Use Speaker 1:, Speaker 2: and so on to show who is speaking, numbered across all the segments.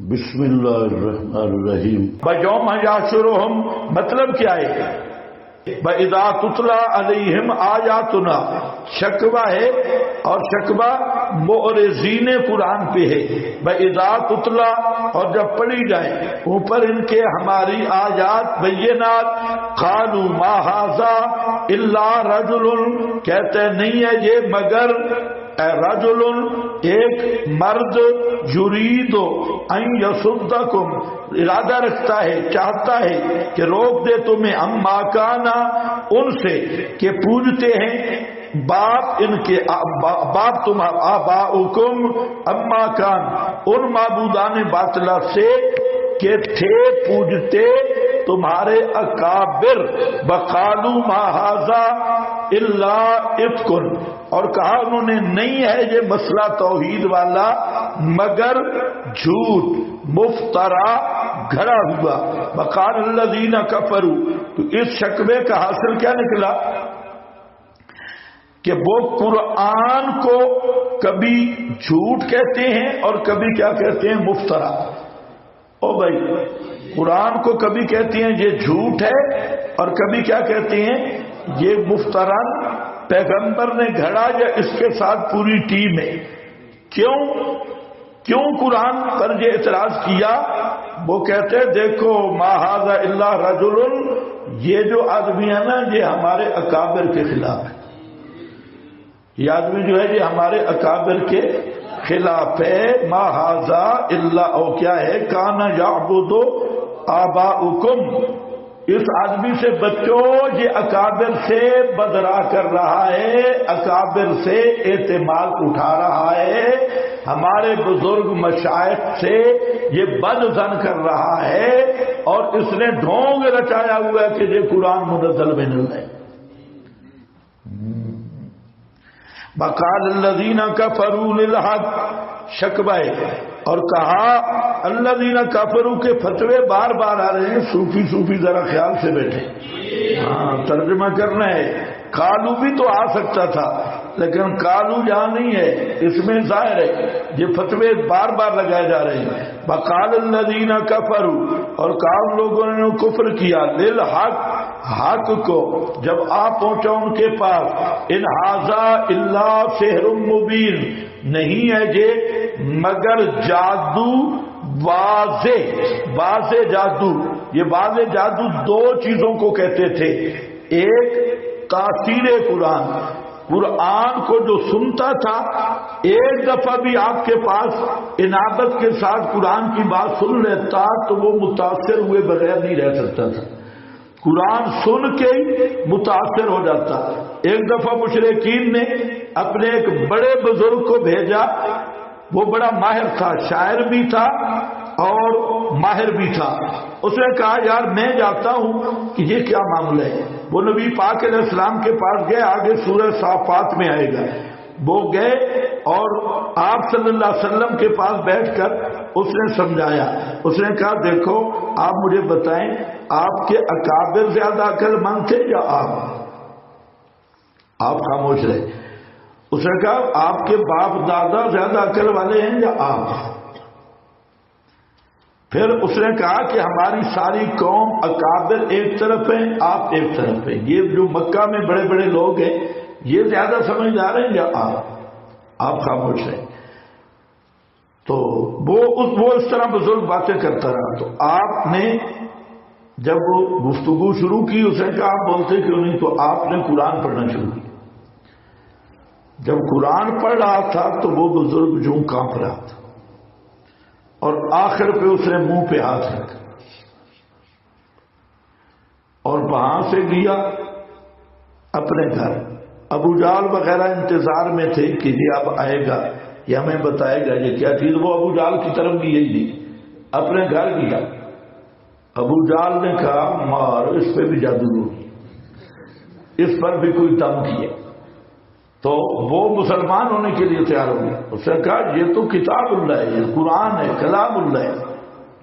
Speaker 1: بسم اللہ الرحمن الرحیم. بَيَوْمَ يَحْشُرُهُمْ مطلب کیا ہے؟ وَإِذَا تُتْلَى عَلَيْهِمْ آيَاتُنَا شکوہ ہے اور شکوہ معرضین قرآن پہ ہے. وَإِذَا تُتْلَى اور جب پڑھی جائے اوپر ان کے ہماری آیات بینات قالوا ما هذا الا رجل کہتے نہیں ہے یہ مگر رجل ایک مرد یرید ان یصدکم ارادہ رکھتا ہے چاہتا ہے کہ روک دے تمہیں اما کانا ان سے کہ پوجتے ہیں باپ ان کے باپ تمہارا آباؤکم اما کان ان معبودان باطلہ سے کہ تھے پوجتے تمہارے اکابر. وقالوا ما ھذا الا افک اور کہا انہوں نے نہیں ہے یہ مسئلہ توحید والا مگر جھوٹ مفترا گھڑا ہوا. وقال الذین کفروا تو اس شکوے کا حاصل کیا نکلا کہ وہ قرآن کو کبھی جھوٹ کہتے ہیں اور کبھی کیا کہتے ہیں مفترا. او بھائی قرآن کو کبھی کہتے ہیں یہ جھوٹ ہے اور کبھی کیا کہتے ہیں یہ مفترن پیغمبر نے گھڑا یا اس کے ساتھ پوری ٹیم ہے. کیوں قرآن پر یہ اعتراض کیا؟ وہ کہتے ہیں دیکھو ما ھذا الا رجل یہ جو آدمی ہے نا یہ ہمارے اکابر کے خلاف ہے. یہ آدمی جو ہے یہ ہمارے اکابر کے خلاف ہے. ما ھذا الا او کیا ہے کانا یعبد آباؤکم اس آدمی سے بچو یہ اکابر سے بدرا کر رہا ہے اکابر سے اعتماد اٹھا رہا ہے ہمارے بزرگ مشائخ سے یہ بد ظن کر رہا ہے اور اس نے ڈھونگ رچایا ہوا ہے کہ یہ قرآن منزل میں نہیں ہے. وقال الذین کفروا للحق شکوہ اور کہا الذین کفروا کے فتوے بار بار آ رہے ہیں صوفی ذرا خیال سے بیٹھے. ہاں ترجمہ کرنا ہے. کالو بھی تو آ سکتا تھا لیکن کالو یہاں نہیں ہے اس میں ظاہر ہے یہ فتوے بار بار لگائے جا رہے ہیں. وقال الذین کفروا اور کافر لوگوں نے کفر کیا للحق حق کو جب آپ پہنچا ان کے پاس ان ھذا الا سحر مبین نہیں ہے یہ مگر جادو واضح جادو. یہ واضح جادو دو چیزوں کو کہتے تھے. ایک تاثیر قرآن کو جو سنتا تھا ایک دفعہ بھی آپ کے پاس انابت کے ساتھ قرآن کی بات سن لیتا تو وہ متاثر ہوئے بغیر نہیں رہ سکتا تھا. قرآن سن کے ہی متاثر ہو جاتا. ایک دفعہ مشرکین نے اپنے ایک بڑے بزرگ کو بھیجا وہ بڑا ماہر تھا شاعر بھی تھا اور ماہر بھی تھا. اس نے کہا یار میں جاتا ہوں کہ یہ کیا معاملہ ہے. وہ نبی پاک علیہ السلام کے پاس گئے آگے سورہ صافات میں آئے گا. وہ گئے اور آپ صلی اللہ علیہ وسلم کے پاس بیٹھ کر اس نے سمجھایا. اس نے کہا دیکھو آپ مجھے بتائیں آپ کے اکابر زیادہ عقل مند تھے یا آپ خاموش رہے. اس نے کہا آپ کے باپ دادا زیادہ عقل والے ہیں یا آپ. پھر اس نے کہا کہ ہماری ساری قوم اکابر ایک طرف ہیں آپ ایک طرف ہیں. یہ جو مکہ میں بڑے بڑے لوگ ہیں یہ زیادہ سمجھدار ہیں یا آپ خاموش ہیں. تو وہ اس طرح بزرگ باتیں کرتا رہا. تو آپ نے جب وہ گفتگو شروع کی اس نے کہا آپ بولتے کیوں نہیں. تو آپ نے قرآن پڑھنا شروع کیا. جب قرآن پڑھ رہا تھا تو وہ بزرگ جو کانپ رہا تھا اور آخر پہ اس نے منہ پہ ہاتھ رکھا اور وہاں سے گیا اپنے گھر. ابو جہل وغیرہ انتظار میں تھے کہ یہ اب آئے گا یہ ہمیں بتائے گا یہ کیا چیز. وہ ابو جہل کی طرف بھی یہی نہیں اپنے گھر گیا. ابو جہل نے کہا مار اس پہ بھی جادو ہوگی اس پر بھی کوئی دم کیا. تو وہ مسلمان ہونے کے لیے تیار ہو گیا. اس نے کہا یہ تو کتاب اللہ ہے یہ قرآن ہے کلام اللہ ہے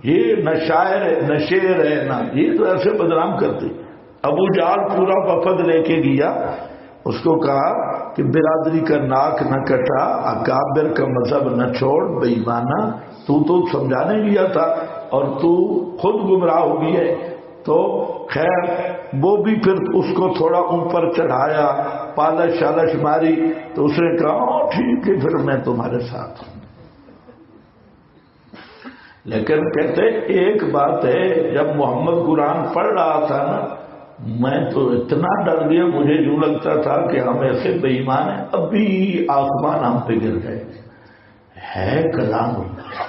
Speaker 1: یہ نہ شاعر ہے نہ شعر ہے نہ یہ تو ایسے بدنام کرتے. ابو جہل پورا وفد لے کے گیا. اس کو کہا کہ برادری کا ناک نہ کٹا اکابر کا مذہب نہ چھوڑ بے ایمانہ تو سمجھانے لیا تھا اور تو خود گمراہ ہو گئی ہے. تو خیر وہ بھی پھر اس کو تھوڑا اوپر چڑھایا، پالش شالش ماری، تو اس نے کہا ٹھیک ہے پھر میں تمہارے ساتھ ہوں. لیکن کہتے ایک بات ہے، جب محمد قرآن پڑھ رہا تھا نا، میں تو اتنا ڈر گیا، مجھے یوں لگتا تھا کہ ہم ایسے بے ایمان ہیں ابھی آسمان ہم پہ گر گئے. ہے کلام اللہ،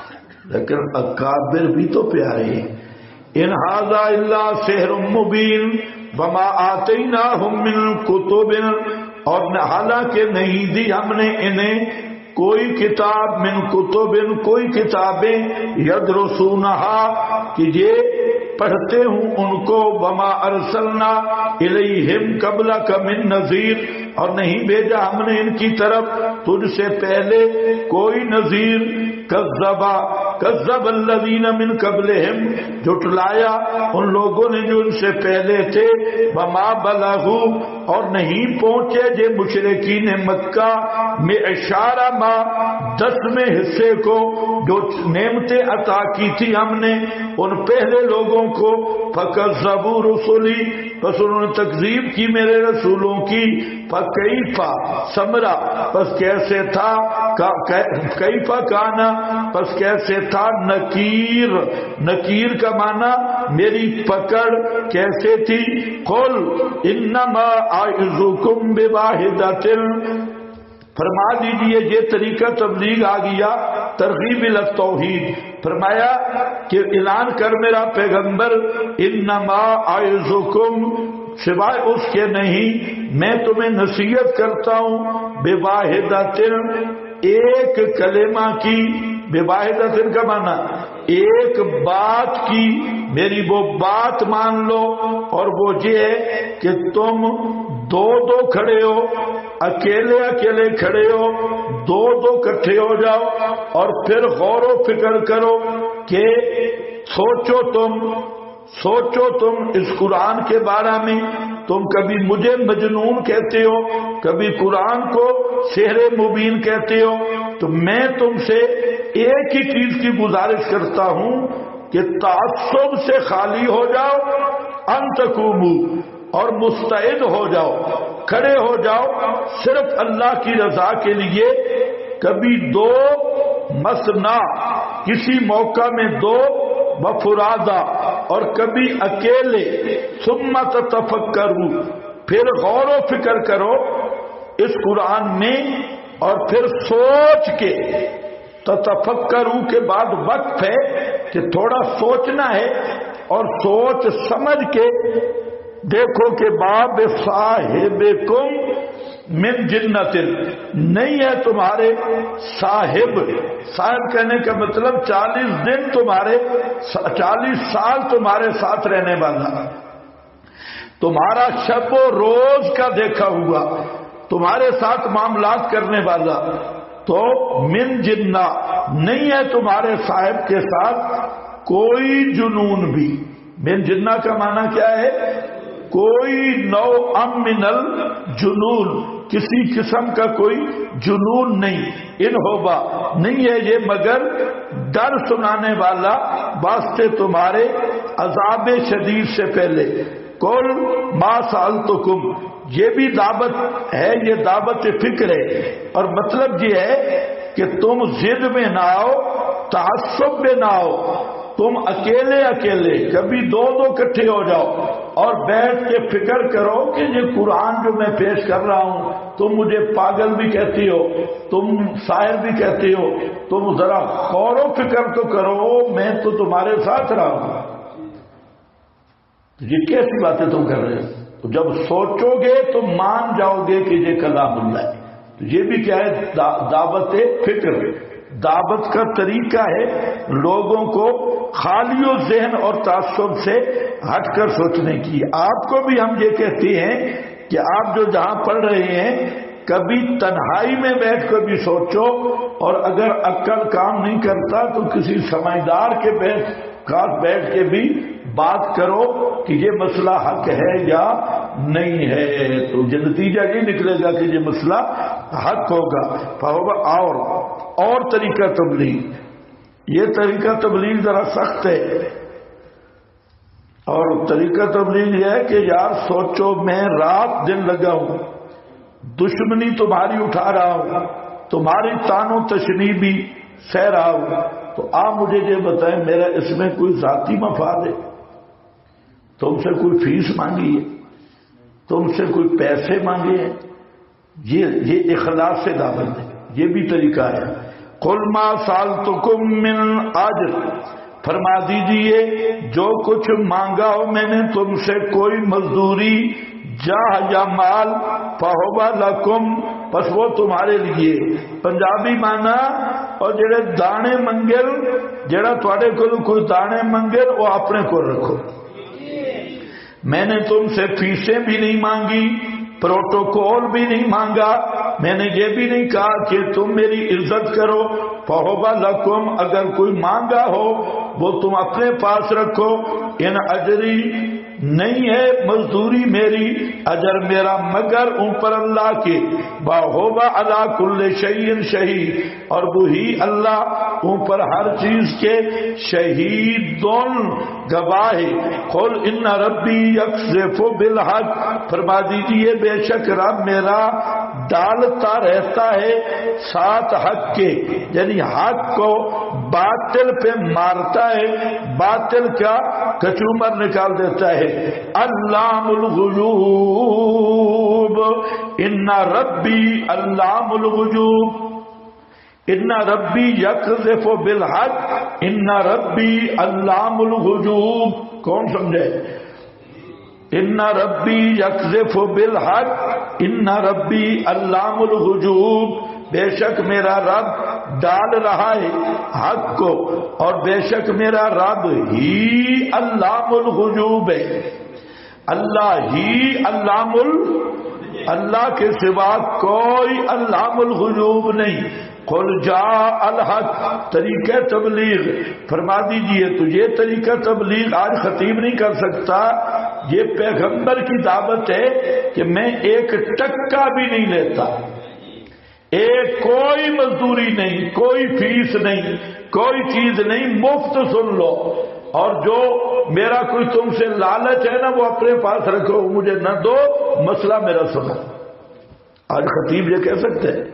Speaker 1: لیکن اکابر بھی تو پیارے ہیں. ان ھذا الا سحر مبین وما آتیناہم من کتب، اور حالانکہ نہیں دی ہم نے انہیں کوئی کتاب، من کتب کوئی کتابیں، یدرسونہا کہ یہ پڑھتے ہوں ان کو، وما ارسلنا الیہم قبلک من نذیر، اور نہیں بھیجا ہم نے ان کی طرف تجھ سے پہلے کوئی نذیر. کذب الذین من قبلہم، جھٹلایا ان لوگوں نے جو ان سے پہلے تھے. وما بلغوا، اور نہیں پہنچے جے مشرکین مکہ میں اشارہ ما 10ویں حصے کو جو نعمتیں عطا کی تھی ہم نے ان پہلے لوگوں کو. فکذبوا رسلی، بس انہوں نے تکذیب کی میرے رسولوں کی. فکیفا سمرا، بس کیسے تھا، کیفا کانا، بس کیسے تھا. نکیر، نکیر کا معنی میری پکڑ کیسے تھی. قل انما اعظکم بواحدۃ، فرما دیجئے یہ طریقہ تبلیغ آ گیا، ترغیب التوحید. فرمایا کہ اعلان کر میرا پیغمبر، انما اعظکم، سوائے اس کے نہیں میں تمہیں نصیحت کرتا ہوں، بواحدۃ، ایک کلمہ کی. بواحدۃ کا معنی ایک بات کی، میری وہ بات مان لو، اور وہ یہ ہے کہ تم دو دو کھڑے ہو، اکیلے اکیلے کھڑے ہو، دو دو کٹھے ہو جاؤ، اور پھر غور و فکر کرو کہ سوچو تم اس قرآن کے بارے میں. تم کبھی مجھے مجنون کہتے ہو، کبھی قرآن کو سحر مبین کہتے ہو. تو میں تم سے ایک ہی چیز کی گزارش کرتا ہوں کہ تعصب سے خالی ہو جاؤ، ان تقوموا، اور مستعد ہو جاؤ، کھڑے ہو جاؤ صرف اللہ کی رضا کے لیے. کبھی دو مثنا، کسی موقع میں دو، وفرادا، اور کبھی اکیلے. ثم تتفکروا، پھر غور و فکر کرو اس قرآن میں، اور پھر سوچ کے. تتفکروا کے بعد وقت ہے کہ تھوڑا سوچنا ہے، اور سوچ سمجھ کے دیکھو کہ باب صاحبکم من جنت، نہیں ہے تمہارے صاحب کہنے کا مطلب 40 دن تمہارے، 40 سال تمہارے ساتھ رہنے والا، تمہارا شب و روز کا دیکھا ہوا، تمہارے ساتھ معاملات کرنے والا. تو من جنہ، نہیں ہے تمہارے صاحب کے ساتھ کوئی جنون بھی. من جنہ کا معنی کیا ہے؟ کوئی نوع من الجنون، کسی قسم کا کوئی جنون نہیں. ان ہوبا، نہیں ہے یہ مگر ڈر سنانے والا واسطے تمہارے عذاب شدید سے پہلے. قل ما سألتکم، یہ بھی دعوت ہے، یہ دعوت فکر ہے، اور مطلب یہ ہے کہ تم ضد میں نہ آؤ، تعصب میں نہ آؤ. تم اکیلے اکیلے، کبھی دو دو اکٹھے ہو جاؤ، اور بیٹھ کے فکر کرو کہ یہ قرآن جو میں پیش کر رہا ہوں، تم مجھے پاگل بھی کہتی ہو، تم شاعر بھی کہتی ہو، تم ذرا غور و فکر تو کرو، میں تو تمہارے ساتھ رہا ہوں. یہ کیسی باتیں تم کر رہے ہو؟ تو جب سوچو گے تو مان جاؤ گے کہ یہ کلام اللہ ہے. تو یہ بھی کیا ہے؟ دعوت فکر. دعوت کا طریقہ ہے لوگوں کو خالی و ذہن اور تعصب سے ہٹ کر سوچنے کی. آپ کو بھی ہم یہ کہتے ہیں کہ آپ جو جہاں پڑھ رہے ہیں کبھی تنہائی میں بیٹھ کر بھی سوچو، اور اگر عقل کام نہیں کرتا تو کسی سمجھدار کے پاس بیٹھ کے بھی بات کرو کہ یہ مسئلہ حق ہے یا نہیں ہے. تو یہ نتیجہ یہ نکلے گا کہ یہ مسئلہ حق ہوگا. اور طریقہ تبلیغ، یہ طریقہ تبلیغ ذرا سخت ہے، اور طریقہ تبلیغ یہ ہے کہ یار سوچو میں رات دن لگا ہوں، دشمنی تمہاری اٹھا رہا ہوں، تمہاری تان و تشنیع بھی سہ رہا ہوں، تو آپ مجھے یہ بتائیں میرا اس میں کوئی ذاتی مفاد ہے؟ تم سے کوئی فیس مانگی ہے؟ تم سے کوئی پیسے مانگے ہیں؟ یہ اخلاص سے دعوت ہے، یہ بھی طریقہ ہے۔ قل ما سالتکم من اجر، فرما دیجئے جو کچھ مانگا ہو میں نے تم سے کوئی مزدوری جاہ یا مال فہو لکم، بس وہ تمہارے لیے۔ پنجابی مانا اور جڑے دانے منگل، جڑا تواڈے کول کوئی دانے منگل وہ اپنے کو رکھو۔ میں نے تم سے فیسیں بھی نہیں مانگی، پروٹوکول بھی نہیں مانگا، میں نے یہ بھی نہیں کہا کہ تم میری عزت کرو۔ فہو لکم، اگر کوئی مانگا ہو وہ تم اپنے پاس رکھو۔ ان اجری، نہیں ہے مزدوری میری، اجر میرا مگر اوپر اللہ کے۔ وَهُوَ عَلَى كُلِّ شَيْءٍ شَهِيدٌ، اور وہی اللہ اوپر ہر چیز کے شہید گواہ ہے۔ قُلْ إِنَّ رَبِّي يَقْذِفُ بِالْحَقِّ، فرما دیجئے بے شک رب میرا ڈالتا رہتا ہے ساتھ حق کے، یعنی حق کو باطل پہ مارتا ہے، باطل کا کچومر نکال دیتا ہے۔ علام الغیوب، ان ربی علام الغیوب، ان ربی یقذف بالحق، ان ربی علام الغیوب۔ کون سمجھے؟ ان ربی یقذف بالحق، ان ربی علام الغیوب، بے شک میرا رب ڈال رہا ہے حق کو، اور بے شک میرا رب ہی علام الغیوب ہے۔ اللہ ہی علام اللہ کے سوا کوئی علام الغیوب نہیں۔ قل جاء الحق، طریقہ تبلیغ، فرما دیجئے تو یہ طریقہ تبلیغ آج خطیب نہیں کر سکتا، یہ پیغمبر کی دعوت ہے کہ میں ایک ٹکا بھی نہیں لیتا، ایک کوئی مزدوری نہیں، کوئی فیس نہیں، کوئی چیز نہیں، مفت سن لو، اور جو میرا کوئی تم سے لالچ ہے نا وہ اپنے پاس رکھو، مجھے نہ دو، مسئلہ میرا سنو۔ آج خطیب یہ کہہ سکتے ہیں؟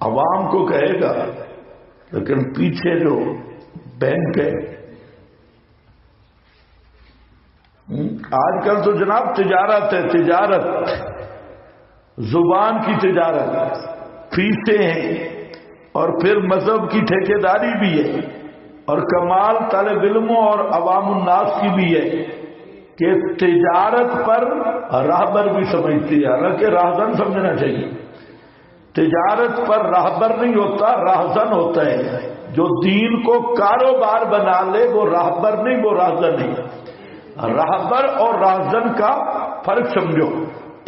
Speaker 1: عوام کو کہے گا، لیکن پیچھے جو بینک ہے، آج کل تو جناب تجارت ہے، تجارت، زبان کی تجارت، فیسیں ہیں، اور پھر مذہب کی ٹھیکیداری بھی ہے، اور کمال طالب علموں اور عوام الناس کی بھی ہے کہ تجارت پر راہبر بھی سمجھتی ہے، حالانکہ راہزن سمجھنا چاہیے۔ تجارت پر راہبر نہیں ہوتا، راہزن ہوتا ہے۔ جو دین کو کاروبار بنا لے وہ راہبر نہیں، وہ راہزن نہیں۔ راہبر اور راہزن کا فرق سمجھو،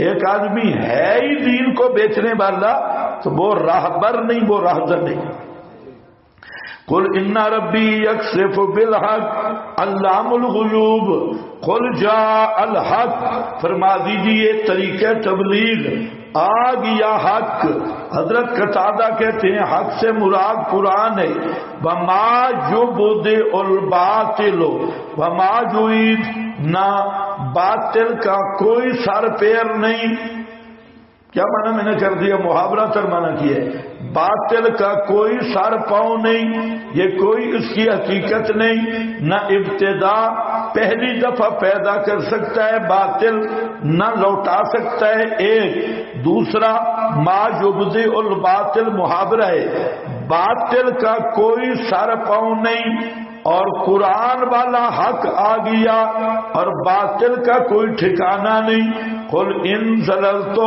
Speaker 1: ایک آدمی ہے ہی دین کو بیچنے والا تو وہ راہبر نہیں، وہ راہزن نہیں۔ قل ان ربی یقذف بالحق علام الغیوب، قل جاء الحق، فرما دیجئے طریقہ تبلیغ آ گیا حق۔ حضرت قتادہ کہتے ہیں حق سے مراد قرآن ہے۔ وما یبدئ الباطل وما یعید، نہ باطل کا کوئی سر پیر نہیں۔ کیا معنی میں نے کر دیا؟ محاورہ ترجمہ کیا ہے۔ باطل کا کوئی سر پاؤں نہیں، یہ کوئی اس کی حقیقت نہیں، نہ ابتدا پہلی دفعہ پیدا کر سکتا ہے باطل، نہ لوٹا سکتا ہے۔ ایک دوسرا ما یبدئ الباطل محاورہ ہے، باطل کا کوئی سر پاؤں نہیں، اور قرآن والا حق آ گیا اور باطل کا کوئی ٹھکانہ نہیں۔ قل ان ضللت،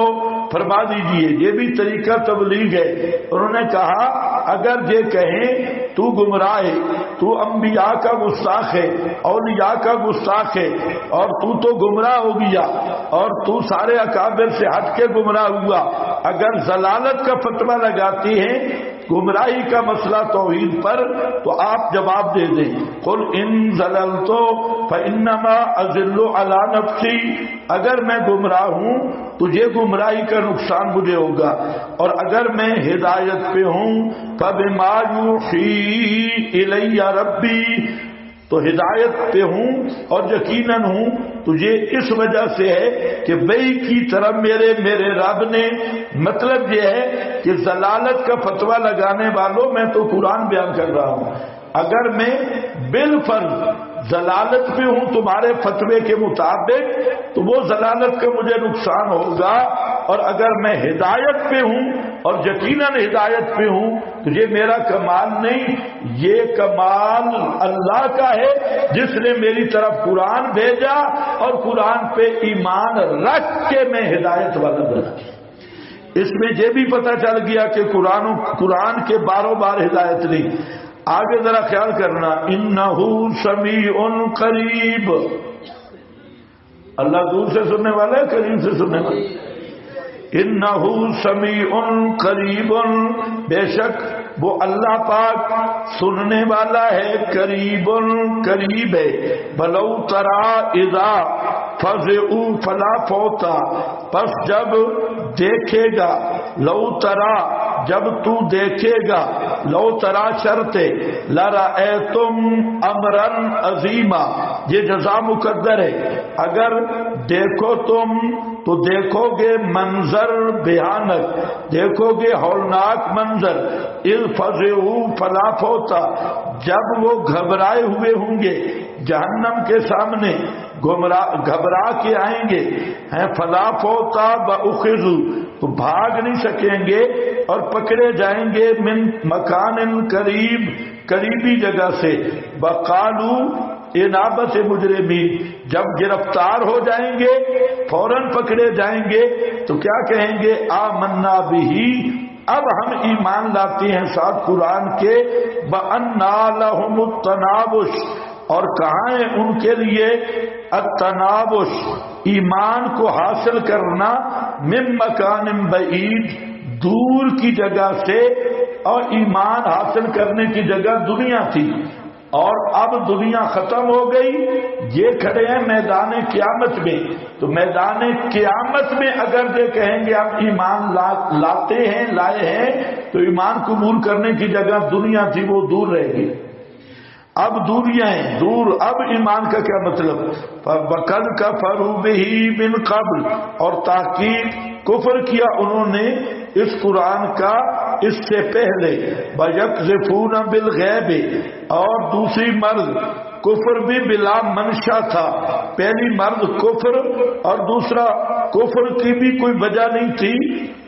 Speaker 1: فرما دیجئے یہ بھی طریقہ تبلیغ ہے۔ انہوں نے کہا اگر یہ کہیں تو گمراہ ہے، تو انبیاء کا گستاخ ہے، اولیاء کا گستاخ ہے، اور تو گمراہ ہو گیا، اور تو سارے اکابر سے ہٹ کے گمراہ ہوا، اگر ضلالت کا فتویٰ لگاتی ہیں گمراہی کا مسئلہ توحید پر، تو آپ جواب دے دیں قل ان ضللت فانما اضل علی نفسی، اگر میں گمراہ ہوں تجھے گمراہی کا نقصان مجھے ہوگا، اور اگر میں ہدایت پہ ہوں فبما یوحی الی ربی، تو ہدایت پہ ہوں اور یقیناً ہوں تجھے اس وجہ سے ہے کہ بئی کی طرف میرے رب نے، مطلب یہ ہے کہ ضلالت کا فتویٰ لگانے والوں میں تو قرآن بیان کر رہا ہوں، اگر میں بالفرض ضلالت پہ ہوں تمہارے فتوے کے مطابق تو وہ ضلالت کا مجھے نقصان ہوگا، اور اگر میں ہدایت پہ ہوں اور یقیناً ہدایت پہ ہوں تو یہ میرا کمال نہیں، یہ کمال اللہ کا ہے جس نے میری طرف قرآن بھیجا اور قرآن پہ ایمان رکھ کے میں ہدایت والا بنا۔ اس میں یہ بھی پتہ چل گیا کہ قرآن کے باروں بار ہدایت نہیں۔ آگے ذرا خیال کرنا، انہو سمیع قریب، اللہ دور سے سننے والا ہے قریب سے سننے والا ہے؟ انہو سمیع قریب، بے شک وہ اللہ پاک سننے والا ہے، قریب قریب ہے۔ بلو ترا اذا فزعوا فلا فوتا، پس جب دیکھے گا، لو ترا جب تو دیکھے گا، لو ترا شرط لرأیتم امرا عظیما، یہ جزا مقدر ہے، اگر دیکھو تم تو دیکھو گے منظر بھیانک، دیکھو گے ہولناک منظر، اذ فزعوا فلا فوتا، جب وہ گھبرائے ہوئے ہوں گے جہنم کے سامنے، گھبرا کے آئیں گے، ہیں فلا فوتا بأخذوا، تو بھاگ نہیں سکیں گے اور پکڑے جائیں گے، من مکان قریب، قریبی جگہ سے، بقالو انابت مجرمین، جب گرفتار ہو جائیں گے فوراً پکڑے جائیں گے تو کیا کہیں گے؟ آمنا بہی، اب ہم ایمان لاتے ہیں ساتھ قرآن کے، وَأَنَّا لَهُمُ التَّنَابُشُ، اور کہاں ہے ان کے لیے التنابش، ایمان کو حاصل کرنا، من مکان بعید، دور کی جگہ سے، اور ایمان حاصل کرنے کی جگہ دنیا تھی، اور اب دنیا ختم ہو گئی، یہ کھڑے ہیں میدان قیامت میں، تو میدان قیامت میں اگر یہ کہیں گے ہم ایمان لاتے ہیں، لائے ہیں، تو ایمان قبول کرنے کی جگہ دنیا تھی، وہ دور رہے گی، اب دوریاں ہیں دور، اب ایمان کا کیا مطلب؟ وَقَدْ كَفَرُوا بِهِ مِنْ قَبْلِ، اور تحقیق کفر کیا انہوں نے اس قرآن کا اس سے پہلے، وَيَقْذِفُونَ بِالْغَيْبِ، اور دوسری مرض کفر بھی بلا منشا تھا، پہلی مرض کفر اور دوسرا کفر کی بھی کوئی وجہ نہیں تھی،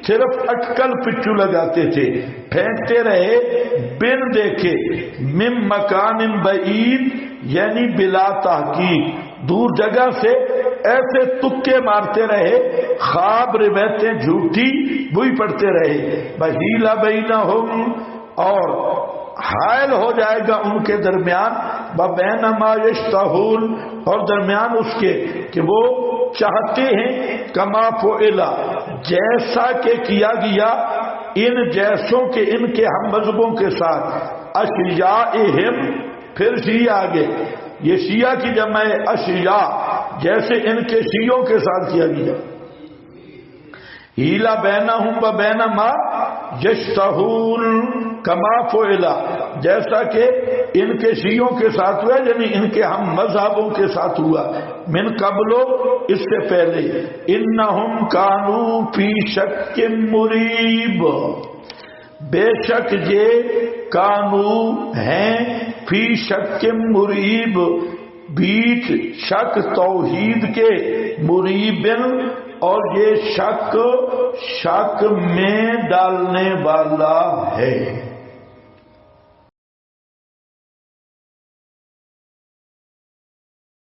Speaker 1: صرف اٹکل پچو لگاتے تھے، پھینکتے رہے بن دیکھے، من مکان بعید یعنی بلا تحقیق، دور جگہ سے ایسے تکے مارتے رہے، خواب روایتیں جھوٹی وہی پڑھتے رہے، بحیلہ بینہم، اور حائل ہو جائے گا ان کے درمیان، بین ما یشتہون، اور درمیان اس کے کہ وہ چاہتے ہیں، کما فعل، جیسا کہ کیا گیا ان جیسوں کے ان کے ہم مذہبوں کے ساتھ، اشیاءہم، پھر شیعہ آگے، یہ شیعہ کی جمع ہے اشیاء، جیسے ان کے شیعوں کے ساتھ کیا گیا، ہیلا بینہم و بین ما یشتہون کما فعل، جیسا کہ ان کے شیعوں کے ساتھ ہوا، یعنی ان کے ہم مذہبوں کے ساتھ ہوا، من قبلو، اس سے پہلے، انہم کانوا فی شک مریب، بے شک یہ کانو ہیں، فی شک مریب، بیچ شک توحید کے، مریبن، اور یہ شک میں ڈالنے والا ہے۔